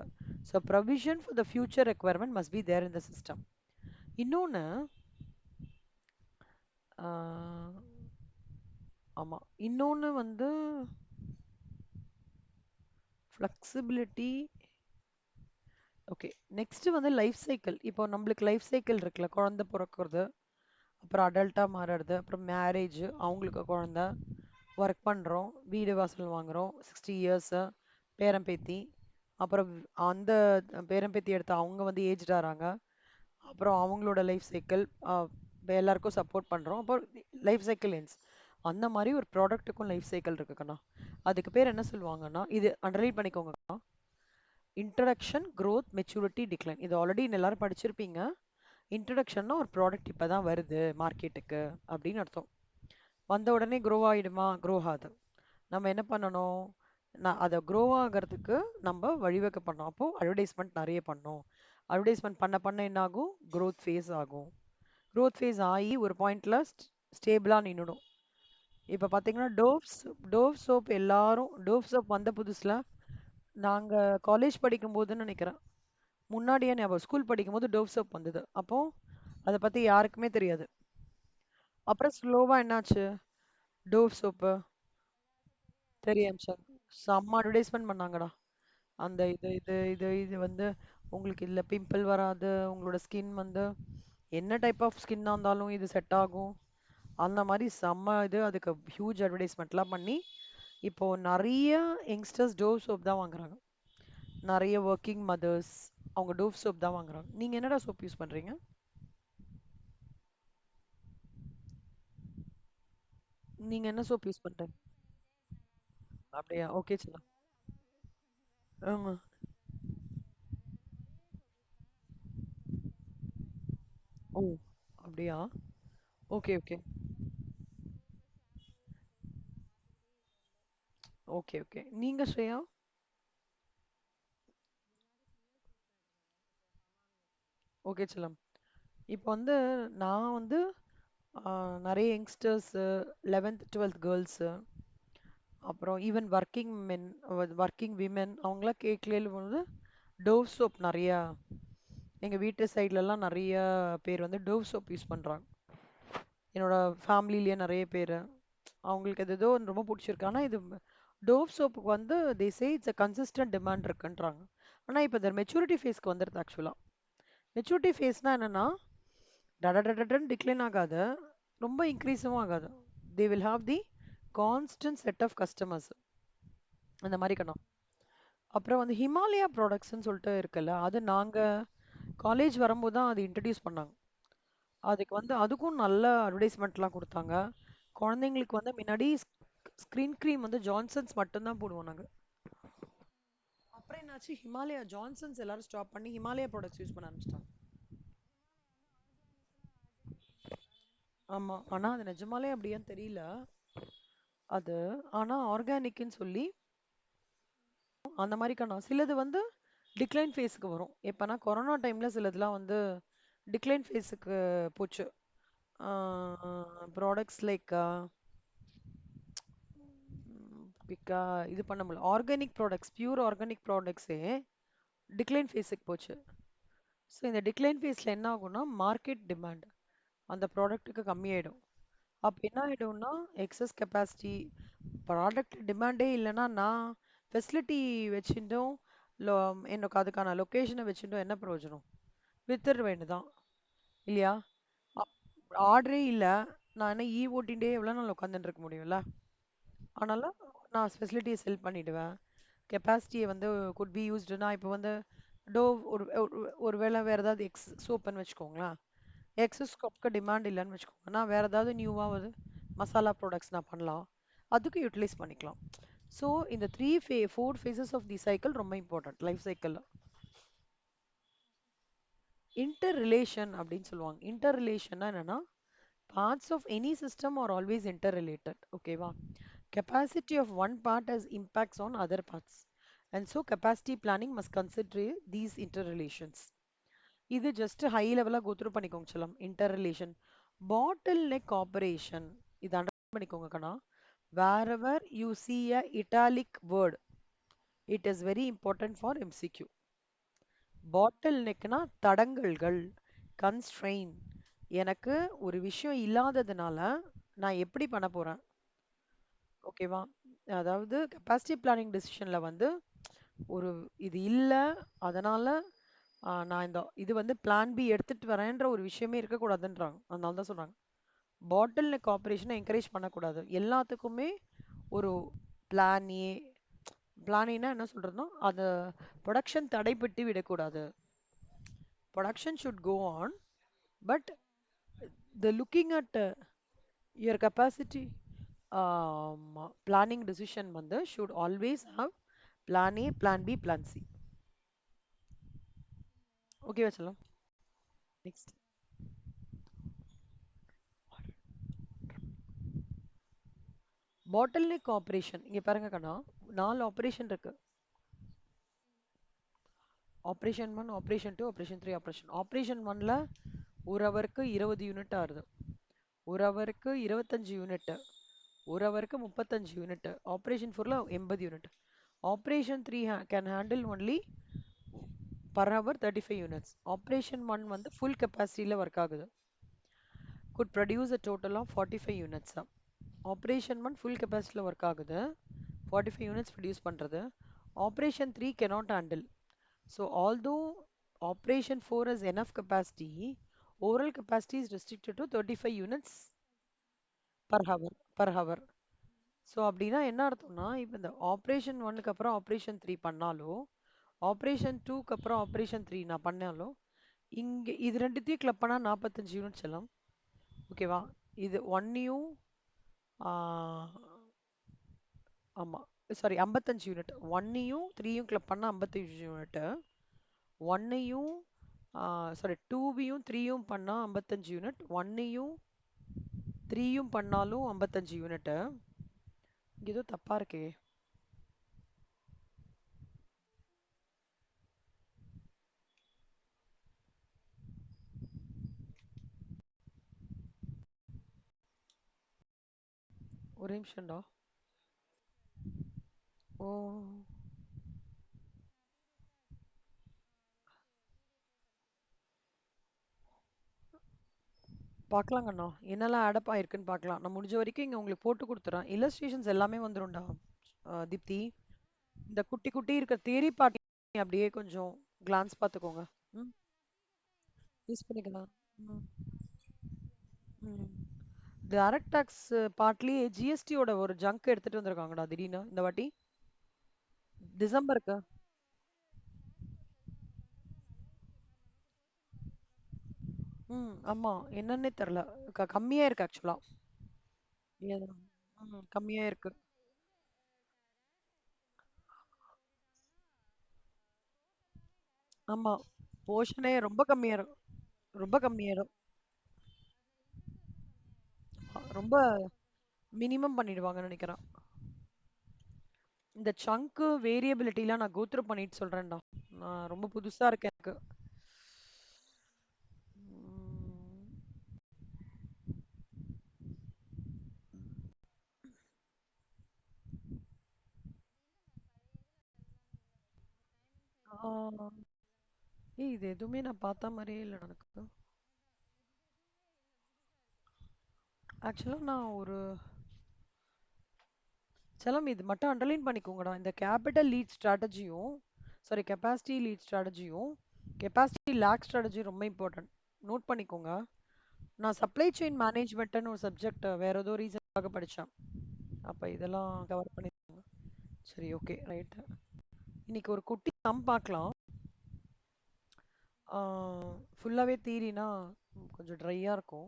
So provision for the future requirement must be there in the system. இன்னொன்று, ஆமாம், இன்னொன்று வந்து ஃப்ளெக்சிபிலிட்டி. ஓகே, நெக்ஸ்ட் வந்து லைஃப் சைக்கிள். இப்போ நம்மளுக்கு லைஃப் சைக்கிள் இருக்குல்ல, குழந்தை பிறக்கிறது, அப்புறம் அடல்ட்டாக மாறுறது, அப்புறம் மேரேஜ், அவங்களுக்கு குழந்த, ஒர்க் பண்ணுறோம், வீடு வாசல் வாங்குகிறோம், 60 இயர்ஸு, பேரம்பேத்தி, அப்புறம் அந்த பேரம்பேத்தி எடுத்து அவங்க வந்து ஏஜ்ட் ஆகிறாங்க, அப்புறம் அவங்களோட லைஃப் சைக்கிள் எல்லாருக்கும் சப்போர்ட் பண்ணுறோம், அப்புறம் லைஃப் சைக்கிள் எண்ட்ஸ். அந்த மாதிரி ஒரு ப்ராடக்ட்டுக்கும் லைஃப் சைக்கிள் இருக்குக்கண்ணா. அதுக்கு பேர் என்ன சொல்லுவாங்கன்னா, இது அண்டர்லைன் பண்ணிக்கோங்கண்ணா, இன்ட்ரடக்ஷன், growth, மெச்சூரிட்டி, டிக்ளைன். இது ஆல்ரெடி எல்லாரும் படிச்சிருப்பீங்க. இன்ட்ரடக்ஷன்னா ஒரு ப்ராடக்ட் இப்போ தான் வருது மார்க்கெட்டுக்கு அப்படின்னு அர்த்தம். வந்த உடனே க்ரோ ஆகிடுமா? க்ரோ ஆகுது. நம்ம என்ன பண்ணணும்? நான் அதை க்ரோ ஆகிறதுக்கு நம்ம வழிவகை பண்ணோம். அப்போது அட்வர்டைஸ்மெண்ட் நிறைய பண்ணோம். அட்வர்டைஸ்மெண்ட் பண்ண பண்ண என்ன ஆகும்? க்ரோத் ஃபேஸ் ஆகும். க்ரோத் ஃபேஸ் ஆகி ஒரு பாயிண்ட்ல ஸ்டேபிளாக நின்றுடும். இப்போ பார்த்தீங்கன்னா டோவ் சோப், எல்லாரும் டோவ் சோப் வந்த புதுசில், நாங்கள் காலேஜ் படிக்கும் போதுன்னு நினைக்கிறேன், முன்னாடியே ஞாபகம், ஸ்கூல் படிக்கும்போது டோவ் சோப் வந்தது. அப்போ அதை பற்றி யாருக்குமே தெரியாது. அப்புறம் ஸ்லோவாக என்னாச்சு? டோவ் சோப்பு தெரியும் சார். செம்ம அட்வர்டைஸ்மெண்ட் பண்ணாங்கடா. அந்த இது வந்து உங்களுக்கு இதுல பிம்பிள் வராது, உங்களோட ஸ்கின் வந்து என்ன டைப் ஆஃப் ஸ்கின்னா இருந்தாலும் இது செட் ஆகும். அந்த மாதிரி செம்ம இது அதுக்கு ஹியூஜ் அட்வர்டைஸ்மெண்ட்லாம் பண்ணி இப்போ நிறைய யங்ஸ்டர்ஸ் டோவ் சோப் தான் வாங்குறாங்க. நிறைய ஒர்க்கிங் மதர்ஸ் அவங்க டோவ் சோப் தான் வாங்குறாங்க. நீங்க என்னடா சோப் யூஸ் பண்றீங்க? நீங்க என்ன சோப் யூஸ் பண்றீங்க? அப்படியா? ஓகே சின்ன. ஆமா. ஓ, அப்படியா? Okay okay. Okay okay. நீங்க ஸ்ரேயா? ஓகே செல்லம். இப்போ வந்து நான் வந்து நிறைய யங்ஸ்டர்ஸு 11th 12th கேர்ள்ஸு அப்புறம் ஈவன் ஒர்க்கிங் மென் ஒர்க்கிங் விமென் அவங்களாம் கேட்கல போது டோவ் சோப் நிறையா எங்கள் வீட்டு சைட்லலாம் நிறைய பேர் வந்து டோவ் சோப் யூஸ் பண்ணுறாங்க. என்னோட ஃபேமிலிலேயே நிறைய பேர் அவங்களுக்கு அது ஏதோ ஒண்ணு ரொம்ப பிடிச்சிருக்கு. ஆனால் இது டோவ் சோப்புக்கு வந்து they say it's a consistent demand இருக்குன்றாங்க. ஆனால் இப்போ இந்த மெச்சூரிட்டி ஃபேஸ்க்கு வந்துடுது ஆக்சுவலாக. மெச்சூரிட்டி ஃபேஸ்னா என்னன்னா டடடடன்னு டிக்ளைன் ஆகாது, ரொம்ப இன்க்ரீஸும் ஆகாது. They will have the constant set of customers அந்த மாதிரி கணும். அப்புறம் வந்து ஹிமாலயா ப்ராடக்ட்ஸ்னு சொல்லிட்டு இருக்குல்ல, அது நாங்கள் காலேஜ் வரும்போது தான் அது இன்ட்ரடியூஸ் பண்ணாங்க. அதுக்கு வந்து அதுக்கும் நல்ல அட்வர்டைஸ்மெண்ட்லாம் கொடுத்தாங்க. குழந்தைங்களுக்கு வந்து முன்னாடி ஸ்க்ரீன் க்ரீம் வந்து ஜான்சன்ஸ் மட்டும்தான் போடுவோம் நாங்கள். அப்புறம் என்னாச்சு, ஹிமாலயா ஜான்சன்ஸ் எல்லாரும் ஸ்டாப் பண்ணி ஹிமாலயா ப்ராடக்ட்ஸ் யூஸ் பண்ண ஆரம்பிச்சிட்டாங்க. ஆமாம், ஆனால் அது நிஜமாலே அப்படியான்னு தெரியல. அது ஆனால் ஆர்கானிக்னு சொல்லி அந்த மாதிரிக்கான சிலது வந்து டிக்ளைன் ஃபேஸுக்கு வரும். எப்போனா கொரோனா டைமில் சிலதுலாம் வந்து டிக்ளைன் ஃபேஸுக்கு போச்சு. ப்ராடக்ட்ஸ் லைக் பிக்கா இது பண்ண முடியல. ஆர்கானிக் ப்ராடக்ட்ஸ், பியூர் ஆர்கானிக் ப்ராடக்ட்ஸே டிக்ளைன் ஃபேஸுக்கு போச்சு. ஸோ இந்த டிக்ளைன் ஃபேஸில் என்ன ஆகும்னா மார்க்கெட் டிமாண்ட் அந்த ப்ராடக்ட்டுக்கு கம்மியாயிடும். அப்போ என்ன ஆகிடும்னா எக்ஸஸ் கெப்பாசிட்டி, ப்ராடக்ட் டிமாண்டே இல்லைன்னா நான் ஃபெசிலிட்டி வச்சுட்டும் லோ எனக்கு அதுக்கான லொக்கேஷனை வச்சுட்டும் என்ன பிரயோஜனம்? வித்துட வேண்டியதான் இல்லையா? ஆர்டரே இல்லை, நான் என்ன ஓட்டிகிட்டே எவ்வளோ நாள் உட்காந்துட்டு இருக்க முடியும்ல? அதனால நான் ஃபெசிலிட்டியை செல் பண்ணிடுவேன். கெப்பாசிட்டியை வந்து குட் பி யூஸ்டுனா இப்போ வந்து டோவ் ஒரு வேளை வேறு ஏதாவது எக்ஸ் சோப்புன்னு வச்சுக்கோங்களேன். எக்ஸஸ் ஸ்டாக்கு டிமாண்ட் இல்லைன்னு வச்சுக்கோங்க, நான் வேறு ஏதாவது நியூவாக வந்து மசாலா ப்ராடக்ட்ஸ் நான் பண்ணலாம், அதுக்கு யூட்டிலைஸ் பண்ணிக்கலாம். ஸோ இந்த four phases of the cycle ரொம்ப இம்பார்ட்டன்ட் லைஃப் சைக்கிளில். இன்டர் ரிலேஷன் அப்படின்னு சொல்லுவாங்க. இன்டர் ரிலேஷன்னா என்னன்னா parts of any system are always interrelated. ஓகேவா? Capacity of one part has impacts on other parts, and so capacity planning must consider these interrelations. இது just high லெவலாக go through பண்ணிக்கோங்க செல்லம். Inter relation, பாட்டில் neck operation, இது understand பண்ணிக்கோங்க கண்ணா. wherever you see a italic word, it is very important for MCQ. பாட்டில் நெக்னா தடங்கல்கள், constraint. எனக்கு ஒரு விஷயம் இல்லாததுனால நான் எப்படி பண்ண போறேன்? ஓகேவா? அதாவது கெப்பாசிட்டி பிளானிங் டிசிஷன்ல வந்து ஒரு இது இல்லை, அதனால நான் இது வந்து பிளான் பி எடுத்துட்டு வரேன்ற ஒரு விஷயமே இருக்கக்கூடாதுன்றாங்க. அதனால தான் சொல்றாங்க பாட்டில் நெக் ஆப்ரேஷனை என்கரேஜ் பண்ணக்கூடாது. எல்லாத்துக்குமே ஒரு பிளான் ஏ, பிளான் ஏன்னா என்ன சொல்றதுன்னா அது ப்ரொடக்ஷன் தடைப்பட்டு விடக்கூடாது. Production should go on, but the looking at your capacity planning decision வந்து should always have plan A, plan B, plan C. ஓகேவா சொல்லலாம். Next, bottleneck operation. இங்க பாருங்க கண்ணா, 4 ஆப்ரேஷன் இருக்கு. ஆப்ரேஷன் 1, ஆப்ரேஷன் 2, ஆப்ரேஷன் 3, ஆப்ரேஷன் 1ல ஒரு ஹவருக்கு 20 யூனிட் ஆகுது, ஒரு ஹவருக்கு 25 யூனிட், ஒரு ஹவருக்கு 35 யூனிட். ஆப்ரேஷன் 4ல 80 unit. Operation 3 can handle only per hour 35 units. Operation 1 வந்து ஃபுல் கெப்பாசிட்டியில் ஒர்க் ஆகுது, could produce a total of 45 units. Operation 1 full கெப்பாசிட்டியில் ஒர்க் ஆகுது, 45 யூனிட்ஸ் ப்ரொடியூஸ் பண்ணுறது. Operation 3 cannot handle. So although operation 4 has enough capacity, oral capacity is restricted to 35 units per hour. So அப்படின்னா என்ன அர்த்தம்னா, இப்போ இந்த ஆப்ரேஷன் 1க்கு அப்புறம் ஆப்ரேஷன் 3 பண்ணாலோ, ஆப்ரேஷன் 2க்கு அப்புறம் ஆப்ரேஷன் 3 நான் பண்ணாலோ, இங்கே இது ரெண்டுத்தையும் கிளப் பண்ணால் 45 யூனிட்ஸ் எல்லாம் ஓகேவா. இது ஒன்னையும் ஆமாம் சாரி 55 யூனிட், ஒன்னையும் 3யும் கிளப் பண்ணால் 55 யூனிட்டு, ஒன்னையும் சாரி 2வையும் 3யும் பண்ணால் 55 யூனிட், ஒன்னையும் 3யும் பண்ணாலும் 55 யூனிட்டு. இங்கே ஏதோ தப்பாக இருக்கே. ஒரு நிமிஷம்டா. ஓ பார்க்கலாங்கண்ணா, என்னெல்லாம் ஆடப் ஆயிருக்குன்னு பார்க்கலாம். நான் முடிஞ்ச வரைக்கும் இங்கே உங்களுக்கு போட்டு கொடுத்துறேன். இல்லஸ்ட்ரேஷன்ஸ் எல்லாமே வந்துரும்டா தீப்தி. இந்த குட்டி குட்டி இருக்க தியரி பார்ட்டி அப்படியே கொஞ்சம் கிளான்ஸ் பார்த்துக்கோங்க. ம் யூஸ் பண்ணிக்கலாம். ம் ம் டைரக்ட் டாக்ஸ் பார்ட்லயே ஜிஎஸ்டியோட ஒரு ஜங்க் எடுத்துட்டு வந்திருக்காங்கடா திடீர்னு இந்த வாட்டி டிசம்பருக்கு. ஆமா, என்னன்னே தெரியல. கம்மியா இருக்கு ஆக்சுவலா. கம்மியா இருக்கு. ஆமா, போர்ஷனே ரொம்ப கம்மியாயிரும். ரொம்ப கம்மியாயிரும். ரொம்ப மினிமம் பண்ணிடுவாங்கன்னு நினைக்கிறேன். இந்த சங்க்கு வேரியபிலிட்டிலாம் நான் கோத்ரூ பண்ணிட்டு சொல்றேன்டா. நான் ரொம்ப புதுசா இருக்கேன் எனக்கு. ஏய், இது எதுவுமே நான் பார்த்த மாதிரியே இல்லை எனக்கு. ஆக்சுவலா நான் ஒரு செலம் இது மட்டும் அண்டர்லைன் பண்ணிக்கோங்கடா. இந்த கேபிட்டல் லீட் ஸ்ட்ராட்டஜியும் சாரி கெப்பாசிட்டி லீட் ஸ்ட்ராட்டஜியும் கெப்பாசிட்டி லேக் ஸ்ட்ராட்டஜி ரொம்ப இம்பார்ட்டன்ட். நோட் பண்ணிக்கோங்க. நான் சப்ளை செயின் மேனேஜ்மெண்ட்னு ஒரு சப்ஜெக்ட் வேற ஏதோ ரீசனுக்காக படித்தேன். அப்போ இதெல்லாம் கவர் பண்ணிக்கோங்க. சரி, ஓகே, ரைட்டு. இன்னைக்கு ஒரு குட்டி சம் பார்க்கலாம். ஃபுல்லாகவே தீரினா கொஞ்சம் ட்ரையாக இருக்கும்.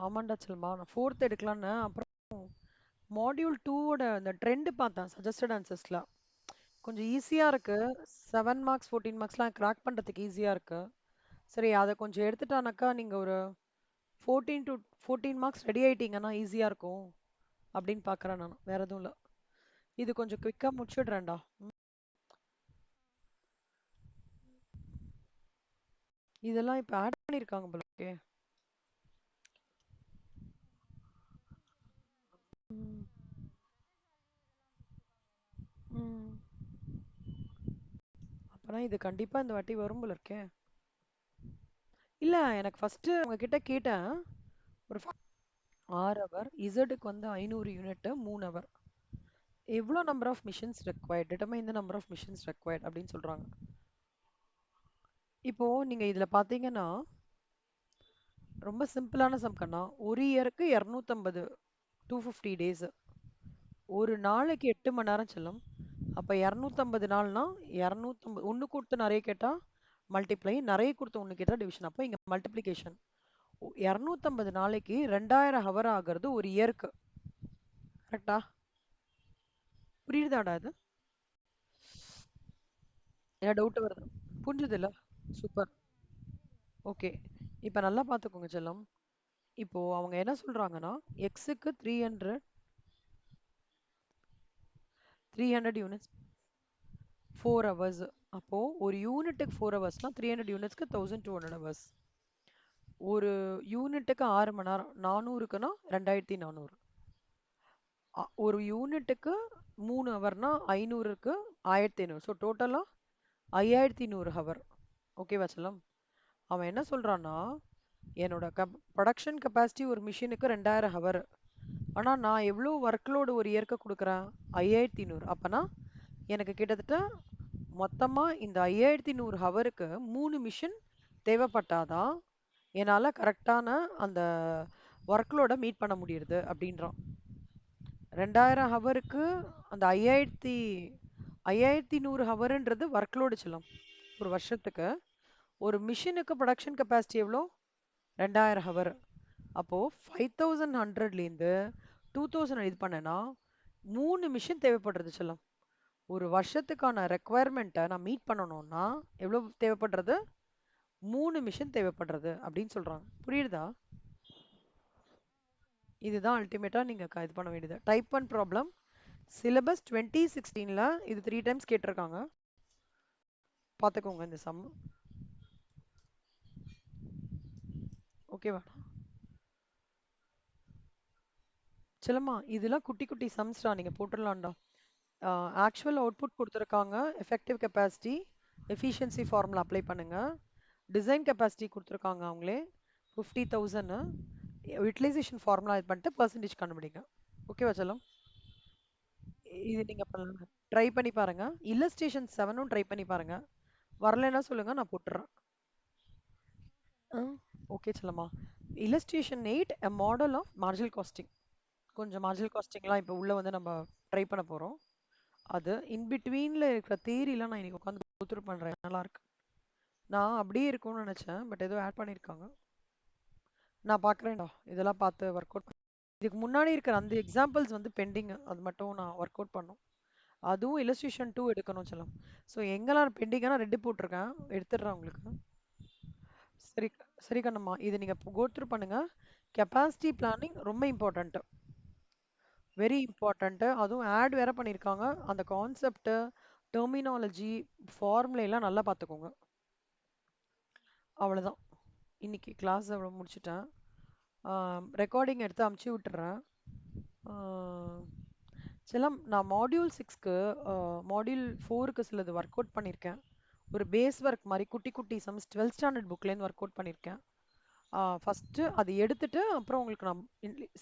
ஆமாண்டா செல்மா, நான் 4th எடுக்கலான்னு அப்புறம் மாடியூல் 2ஓட அந்த ட்ரெண்ட் பார்த்தேன் சஜஸ்டட் ஆன்சர்ஸ்ல. கொஞ்சம் ஈஸியாக இருக்கு. 7 மார்க்ஸ் 14 மார்க்ஸ்லாம் கிராக் பண்ணுறதுக்கு ஈஸியாக இருக்கு. சரி, அதை கொஞ்சம் எடுத்துட்டானாக்கா நீங்கள் ஒரு 14 மார்க்ஸ் ரெடி ஆயிட்டீங்கன்னா ஈஸியாக இருக்கும் அப்படின்னு பார்க்குறேன் நான். வேற எதுவும் இல்லை. இது கொஞ்சம் குவிக்காக முடிச்சிடுறேன்டா. இதெல்லாம் இப்போ ஆட் பண்ணியிருக்காங்க போல இருக்கே. ம், ம். அப்பனா இது கண்டிப்பா இந்த வாட்டி வரும் போல இருக்கே. இல்ல, எனக்கு ஃபர்ஸ்ட் உங்ககிட்ட கேட்டேன். ஒரு 6 ஹவர் இசட்டுக்கு வந்து 500 யூனிட் 3 ஹவர். எவ்வளோ number of machines required, determine இந்த நம்பர் ஆஃப் மிஷின்ஸ் ரெக்வயர்ட் அப்படின்னு சொல்றாங்க. இப்போ நீங்க இதுல பாத்தீங்கன்னா ரொம்ப சிம்பிளான சம் கண்ணா. ஒரு இயருக்கு 250 250 டேஸ். ஒரு நாளைக்கு 8 மணி நேரம் செல்லும். அப்ப 250 நாள்னா 250 ஒண்ணு கொடுத்து நிறைய கேட்டா மல்டிப்ளை, நிறைய கொடுத்து ஒண்ணு கேட்டா டிவிஷன். அப்போ இங்க மல்டிப்ளிகேஷன். 250 நாளைக்கு 2000 ஹவர் ஆகிறது ஒரு இயருக்கு. கரெக்டா? புரியுதாடா இது? என்ன டவுட் வருது? புரிஞ்சுது இல்ல? சூப்பர். ஓகே, இப்ப நல்லா பாத்துக்கோங்க செல்லம். இப்போ அவங்க என்ன சொல்றாங்கன்னா எக்ஸுக்கு 300 யூனிட்ஸ் 4 ஹவர்ஸ். அப்போ ஒரு யூனிட்டுக்கு 4 ஹவர்ஸ்னா 300 யூனிட்ஸ்க்கு 1200 ஹவர்ஸ். ஒரு யூனிட்டுக்கு 6 மணி நேரம் 400க்குன்னா 2400. ஒரு யூனிட்டுக்கு 3 ஹவர்னா 500க்கு 1500. ஸோ டோட்டலா 5100 ஹவர். ஓகேவா செல்லம்? அவன் என்ன சொல்றான்னா என்னோட ப்ரொடக்ஷன் கெப்பாசிட்டி ஒரு மிஷினுக்கு 2000 ஹவர். ஆனா நான் எவ்வளோ ஒர்க் லோடு ஒரு இயருக்கு கொடுக்குறேன்? 5100. அப்பனா எனக்கு கிட்டத்தட்ட மொத்தமா இந்த 5100 ஹவருக்கு 3 மிஷின் தேவைப்பட்டாதான் என்னால கரெக்டான அந்த ஒர்க் லோட மீட் பண்ண முடியுது அப்படின்றான். 2000 ஹவருக்கு அந்த 5100 ஹவர்ன்றது ஒர்க் லோடு செல்லும் ஒரு வருஷத்துக்கு. ஒரு மிஷினுக்கு ப்ரொடக்ஷன் கெப்பாசிட்டி எவ்வளோ? 2000 ஹவர். அப்போ 5100லேருந்து 2000 இது பண்ணேன்னா 3 மிஷின் தேவைப்படுறது செல்லம். ஒரு வருஷத்துக்கான ரெக்குவயர்மெண்ட்டை நான் மீட் பண்ணணும்னா எவ்வளோ தேவைப்படுறது? 3 மிஷின் தேவைப்படுறது அப்படின்னு சொல்றாங்க. புரியுதா? இதுதான் அல்டிமேட்டா நீங்க இது பண்ண வேண்டியது. டைப் 1 ப்ராப்ளம் சிலபஸ் 2016ல இது 3 டைம்ஸ் கேட்டிருக்காங்க. பார்த்துக்கோங்க இந்த சம். ஓகேவா? செல்லம்மா இதெல்லாம் குட்டி குட்டி சம்ஸ்டா, நீங்க போட்டுடலாம்டா. ஆக்சுவல் அவுட்புட் கொடுத்துருக்காங்க. Effective capacity efficiency formula apply பண்ணுங்க. டிசைன் கெப்பாசிட்டி கொடுத்துருக்காங்க அவங்களே 50,000. யூட்டிலைசேஷன் ஃபார்முலா இது பண்ணிட்டு பர்சன்டேஜ் கண்டுபிடிங்க. ஓகேவா செல்லம்? இது நீங்க ட்ரை பண்ணி பாருங்க. இல்லஸ்ட்ரேஷன் 7ம் ட்ரை பண்ணி பாருங்க. வரலைன்னா சொல்லுங்க, நான் போட்டுறேன். ஓகே செல்லம்மா. Illustration 8 a model of marginal costing. கொஞ்சம் மார்ஜினல் காஸ்டிங்லாம் இப்போ உள்ள வந்து நம்ம ட்ரை பண்ண போறோம். அது இன் பிட்வீன்ல இருக்கிற தியரிலாம் நான் இன்னைக்கு உட்காந்து கோத்ரூ பண்றேன். நல்லா இருக்கு. நான் அப்படியே இருக்கும்னு நினைச்சேன், பட் ஏதோ ஆட் பண்ணியிருக்காங்க. நான் பார்க்குறேன்டா, இதெல்லாம் பார்த்து ஒர்க் அவுட். இதுக்கு முன்னாடி இருக்கிற அந்த எக்ஸாம்பிள்ஸ் வந்து பெண்டிங், அது மட்டும் நான் ஒர்க் அவுட் பண்ணும். அதுவும் illustration 2 எடுக்கணும் செல்லம். ஸோ எங்கெல்லாம் பெண்டிங்கான ரெட்டு போட்டிருக்கேன், எடுத்துடுறேன் உங்களுக்கு. சரி. சரி கண்ணம்மா, இது நீங்க கோத்ரூ பண்ணுங்க. கெப்பாசிட்டி பிளானிங் ரொம்ப இம்பார்ட்டன்ட். Very important. அதுவும் ஆட் வேற பண்ணியிருக்காங்க. அந்த கான்செப்ட், டெர்மினாலஜி, ஃபார்முலை எல்லாம் நல்லா பார்த்துக்கோங்க. அவ்வளோதான். இன்னைக்கு கிளாஸ் அவ்வளோ முடிச்சிட்டேன். ரெக்கார்டிங் எடுத்து அமுச்சு விட்டுறேன். செல்லம், நான் மாடியூல் 6க்கு மாடியூல் 4க்கு சிலது ஒர்க் அவுட் பண்ணியிருக்கேன். ஒரு பேஸ் ஒர்க் மாதிரி குட்டி குட்டி சம்ஸ் 12th ஸ்டாண்டர்ட் புக்லேருந்து ஒர்க் அவுட் பண்ணியிருக்கேன். ஃபஸ்ட்டு அது எடுத்துட்டு அப்புறம் உங்களுக்கு நான்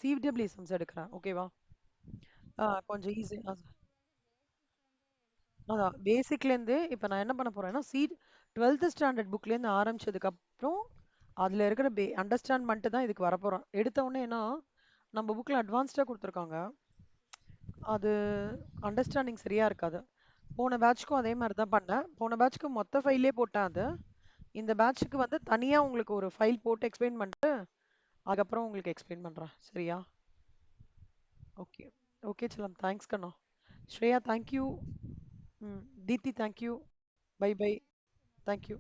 சிடபிள்யூ சம்ஸ் எடுக்கிறேன். ஓகேவா? கொஞ்சம் ஈஸி. அதான் பேசிக்லேருந்து இப்போ நான் என்ன பண்ண போறேன்னா 12th ஸ்டாண்டர்ட் புக்லேருந்து ஆரம்பிச்சதுக்கப்புறம் அதில் இருக்கிற அண்டர்ஸ்டாண்ட் பண்ணிட்டு தான் இதுக்கு வரப்போகிறோம். எடுத்த உடனே ஏன்னா நம்ம புக்கில் அட்வான்ஸ்டாக கொடுத்துருக்காங்க, அது அண்டர்ஸ்டாண்டிங் சரியா இருக்காது. போன பேட்ச்க்கும் அதே மாதிரி தான் பண்ணேன். போன பேட்ச்க்கு மொத்த ஃபைல்லே போட்டேன் அது. இந்த பேட்ச்க்கு வந்து தனியாக உங்களுக்கு ஒரு ஃபைல் போட்டு எக்ஸ்பிளைன் பண்ணிட்டு அதுக்கப்புறம் உங்களுக்கு எக்ஸ்பிளைன் பண்ணுறேன். சரியா? ஓகே. ஓகே செல்லம், தேங்க்ஸ் கண்ணா. ஸ்ரேயா தேங்க்யூ. ம், Deepti thank you. Bye bye. Thank you.